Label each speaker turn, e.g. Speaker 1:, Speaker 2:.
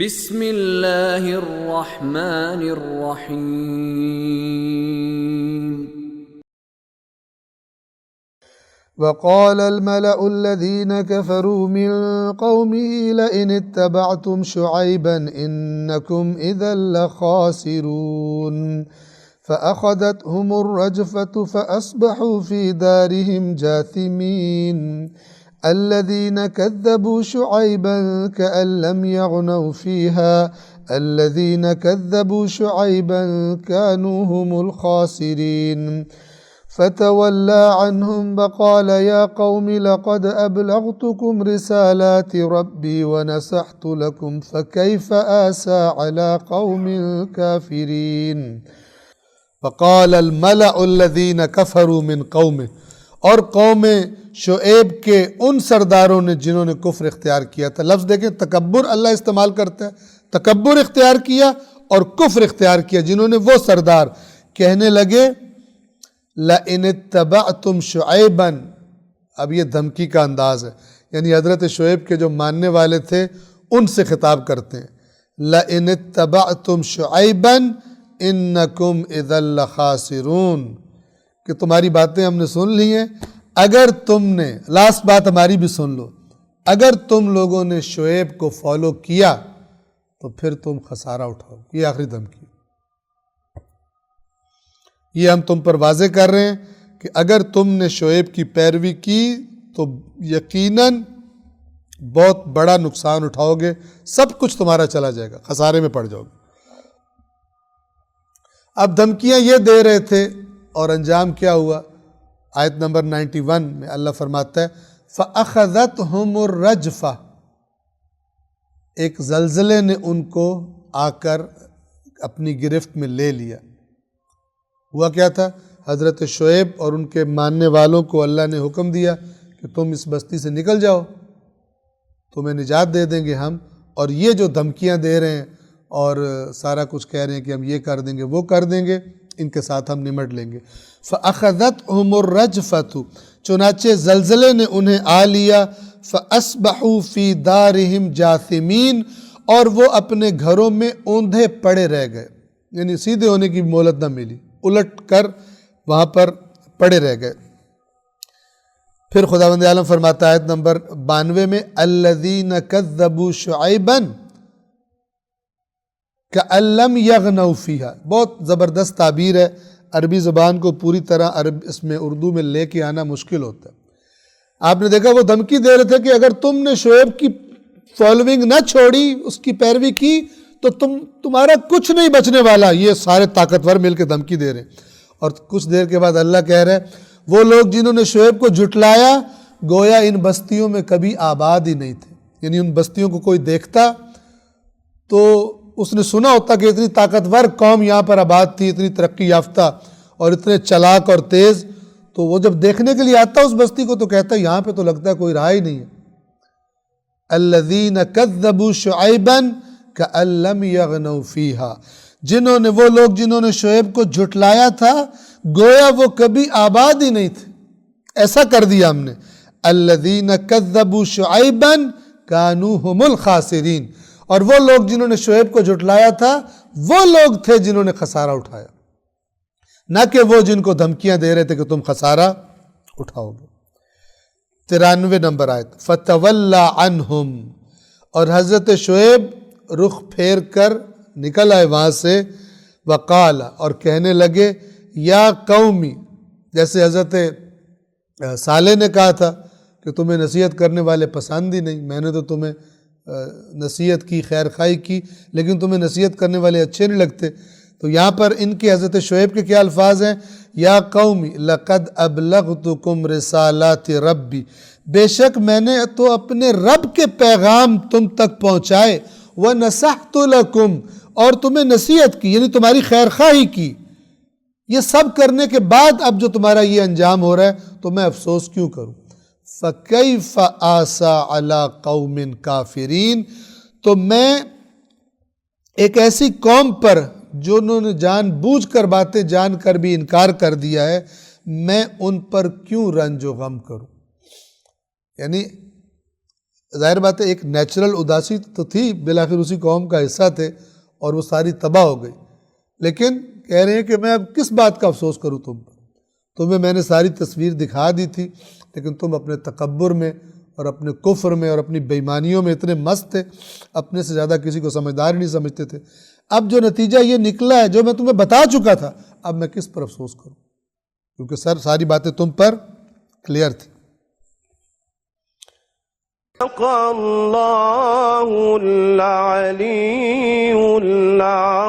Speaker 1: بسم اللہ الرحمن الرحیم
Speaker 2: وقال الملأ الذين كفروا من قومه لئن اتبعتم شعيبا إنكم إذا لخاسرون فأخذتهم الرجفة فأصبحوا في دارهم جاثمين الذين كذبوا شعيبا كأن لم يغنوا فيها الذين كذبوا شعيبا كانوا هم الخاسرين فتولى عنهم وقال يا قوم لقد أبلغتكم رسالات ربي ونصحت لكم فكيف آسى على قوم كافرين وقال الملأ الذين كفروا من قومه اور قوم شعیب کے ان سرداروں نے جنہوں نے کفر اختیار کیا تھا. لفظ دیکھیں تکبر اللہ استعمال کرتا ہے. تکبر اختیار کیا اور کفر اختیار کیا. جنہوں نے وہ سردار کہنے لگے لَإِنِ اتَّبَعْتُمْ شُعَيْبًا. اب یہ دھمکی کا انداز ہے، یعنی حضرت شعیب کے جو ماننے والے تھے ان سے خطاب کرتے ہیں. لَإِنِ اتَّبَعْتُمْ شُعَيْبًا إِنَّكُمْ إِذًا لَخَاسِرُونَ کہ تمہاری باتیں ہم نے سن لی ہیں، اگر تم نے، لاسٹ بات ہماری بھی سن لو، اگر تم لوگوں نے شعیب کو فالو کیا تو پھر تم خسارہ اٹھاؤ. یہ آخری دھمکی، یہ ہم تم پر واضح کر رہے ہیں کہ اگر تم نے شعیب کی پیروی کی تو یقیناً بہت بڑا نقصان اٹھاؤ گے، سب کچھ تمہارا چلا جائے گا، خسارے میں پڑ جاؤ گے. اب دھمکیاں یہ دے رہے تھے اور انجام کیا ہوا؟ آیت نمبر 91 میں اللہ فرماتا ہے فَأَخَذَتْهُمُ الرَّجْفَةُ، ایک زلزلے نے ان کو آ کر اپنی گرفت میں لے لیا. ہوا کیا تھا؟ حضرت شعیب اور ان کے ماننے والوں کو اللہ نے حکم دیا کہ تم اس بستی سے نکل جاؤ، تمہیں نجات دے دیں گے ہم، اور یہ جو دھمکیاں دے رہے ہیں اور سارا کچھ کہہ رہے ہیں کہ ہم یہ کر دیں گے وہ کر دیں گے، ان کے ساتھ ہم نمٹ لیں گے. فَأَخَذَتْهُمُ الرَّجْفَةُ، چنانچہ زلزلے نے انہیں آ لیا. فَأَصْبَحُوا فِي دَارِهِمْ جَاثِمِينَ، اور وہ اپنے گھروں میں اوندھے پڑے رہ گئے، یعنی سیدھے ہونے کی مہلت نہ ملی، الٹ کر وہاں پر پڑے رہ گئے. پھر خداوند عالم فرماتا ہے آیت نمبر 92 میں الَّذِينَ كَذَّبُوا شُعَيْبًا كَأَن لَّمْ يَغْنَوْا فِيهَا. بہت زبردست تعبیر ہے، عربی زبان کو پوری طرح اس میں اردو میں لے کے آنا مشکل ہوتا ہے. آپ نے دیکھا وہ دھمکی دے رہے تھے کہ اگر تم نے شعیب کی فالوئنگ نہ چھوڑی، اس کی پیروی کی تو تمہارا کچھ نہیں بچنے والا. یہ سارے طاقتور مل کے دھمکی دے رہے ہیں. اور کچھ دیر کے بعد اللہ کہہ رہے ہیں وہ لوگ جنہوں نے شعیب کو جھٹلایا گویا ان بستیوں میں کبھی آباد ہی نہیں تھے. یعنی ان بستیوں کو کوئی دیکھتا تو اس نے سنا ہوتا کہ اتنی طاقتور قوم یہاں پر آباد تھی، اتنی ترقی یافتہ اور اتنے چلاک اور تیز، تو وہ جب دیکھنے کے لیے آتا اس بستی کو تو کہتا یہاں پہ تو لگتا ہے کوئی رہا ہی نہیں ہے. الذین کذبوا شعیبا کأن لم یغنوا فیہا، جنہوں نے، وہ لوگ جنہوں نے شعیب کو جھٹلایا تھا گویا وہ کبھی آباد ہی نہیں تھے، ایسا کر دیا ہم نے. الذین کذبوا شعیبا کانوا هم الخاسرین، اور وہ لوگ جنہوں نے شعیب کو جھٹلایا تھا وہ لوگ تھے جنہوں نے خسارہ اٹھایا، نہ کہ وہ جن کو دھمکیاں دے رہے تھے کہ تم خسارہ اٹھاؤ گے. 93 نمبر آیت فَتَوَلَّى عَنْهُمْ، اور حضرت شعیب رخ پھیر کر نکل آئے وہاں سے. وقال، اور کہنے لگے یا قومی، جیسے حضرت صالح نے کہا تھا کہ تمہیں نصیحت کرنے والے پسند ہی نہیں، میں نے تو تمہیں نصیحت کی، خیر خواہی کی، لیکن تمہیں نصیحت کرنے والے اچھے نہیں لگتے. تو یہاں پر ان کے حضرت شعیب کے کیا الفاظ ہیں؟ یا قومی لقد ابلغتکم رسالات ربی، بے شک میں نے تو اپنے رب کے پیغام تم تک پہنچائے. ونصحت لکم، اور تمہیں نصیحت کی، یعنی تمہاری خیر خواہی کی. یہ سب کرنے کے بعد اب جو تمہارا یہ انجام ہو رہا ہے تو میں افسوس کیوں کروں. فَكَيْفَ آسَى عَلَىٰ قَوْمٍ كَافِرِينَ، تو میں ایک ایسی قوم پر جنہوں نے جان بوجھ کر باتیں جان کر بھی انکار کر دیا ہے، میں ان پر کیوں رنج و غم کروں. یعنی ظاہر بات ہے ایک نیچرل اداسی تو تھی، بالآخر اسی قوم کا حصہ تھے اور وہ ساری تباہ ہو گئی، لیکن کہہ رہے ہیں کہ میں اب کس بات کا افسوس کروں تم پر، تمہیں میں نے ساری تصویر دکھا دی تھی، لیکن تم اپنے تکبر میں اور اپنے کفر میں اور اپنی بےایمانیوں میں اتنے مست تھے، اپنے سے زیادہ کسی کو سمجھدار نہیں سمجھتے تھے۔ اب جو نتیجہ یہ نکلا ہے جو میں تمہیں بتا چکا تھا، اب میں کس پر افسوس کروں، کیونکہ ساری باتیں تم پر کلیئر تھی۔
Speaker 3: صدق اللہ العلی العظیم۔